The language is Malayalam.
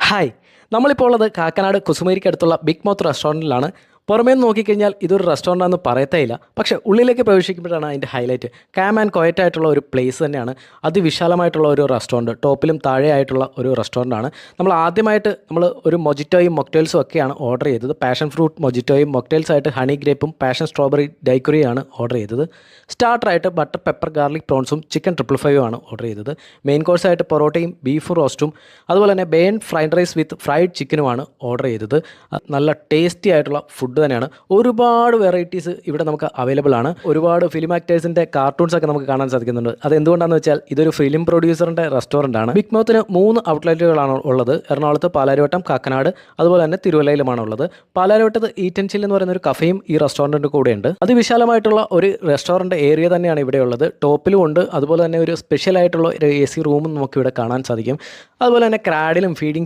ഹായ്, നമ്മളിപ്പോൾ ഉള്ളത് കാക്കനാട് കുസുമേരിക്കടുത്തുള്ള ബിഗ് മൗത്ത് റെസ്റ്റോറൻറ്റിലാണ്. പുറമേ നിന്ന് നോക്കിക്കഴിഞ്ഞാൽ ഇതൊരു റെസ്റ്റോറൻ്റാണെന്ന് പറയത്തേ ഇല്ല. പക്ഷേ ഉള്ളിലേക്ക് പ്രവേശിക്കുമ്പോഴാണ് അതിൻ്റെ ഹൈലൈറ്റ്. കാം ആൻഡ് ക്വയറ്റ് ആയിട്ടുള്ള ഒരു പ്ലേസ് തന്നെയാണ്. അതിവിശാലമായിട്ടുള്ള ഒരു റെസ്റ്റോറൻറ്റ്, ടോപ്പിലും താഴെയായിട്ടുള്ള ഒരു റെസ്റ്റോറൻ്റാണ്. നമ്മൾ ഒരു മൊജിറ്റോയും മൊക്ടെയിൽസും ഒക്കെയാണ് ഓർഡർ ചെയ്തത്. പാഷൻ ഫ്രൂട്ട് മൊജിറ്റോയും മൊക്ടെയിൽസായിട്ട് ഹണി ഗ്രേപ്പും പാഷൻ സ്ട്രോബെറി ഡൈക്കുറിയാണ് ഓർഡർ ചെയ്തത്. സ്റ്റാർട്ടറായിട്ട് ബട്ടർ പെപ്പർ ഗാർലിക് പ്രോൺസും ചിക്കൻ 555 ആണ് ഓർഡർ ചെയ്തത്. മെയിൻ കോഴ്സായിട്ട് പൊറോട്ടയും ബീഫ് റോസ്റ്റും അതുപോലെ തന്നെ burn fried rice with fried ചിക്കനുമാണ് ഓർഡർ ചെയ്തത്. നല്ല ടേസ്റ്റി ആയിട്ടുള്ള ഫുഡ് തന്നെയാണ്. ഒരുപാട് വെറൈറ്റീസ് ഇവിടെ നമുക്ക് അവൈലബിൾ ആണ്. ഒരുപാട് ഫിലിം ആക്ടേഴ്സിൻ്റെ കാർട്ടൂൺസ് ഒക്കെ നമുക്ക് കാണാൻ സാധിക്കുന്നുണ്ട്. അത് എന്തുകൊണ്ടാണെന്ന് വെച്ചാൽ ഇതൊരു ഫിലിം പ്രൊഡ്യൂസറിൻ്റെ റെസ്റ്റോറൻ്റ് ആണ്. ബിഗ് മൗത്തിന് 3 ഔട്ട്ലെറ്റുകളാണ് ഉള്ളത്. എറണാകുളത്ത്, പാലാരിവട്ടം, കാക്കനാട്, അതുപോലെ തന്നെ തിരുവല്ലയിലുമാണ് ഉള്ളത്. പാലാരിവട്ടത്ത് ഈറ്റ് ആൻഡ് ചിൽ എന്ന് പറയുന്ന ഒരു കഫേയും ഈ റെസ്റ്റോറൻറ്റിൻ്റെ കൂടെയുണ്ട്. അതിവിശാലമായിട്ടുള്ള ഒരു റെസ്റ്റോറൻറ്റ് ഏരിയ തന്നെയാണ് ഇവിടെ ഉള്ളത്. ടോപ്പിലും ഉണ്ട്, അതുപോലെ തന്നെ ഒരു സ്പെഷ്യലായിട്ടുള്ള ഒരു AC റൂമും നമുക്കിവിടെ കാണാൻ സാധിക്കും. അതുപോലെ തന്നെ ക്രാഡിലും ഫീഡിംഗ്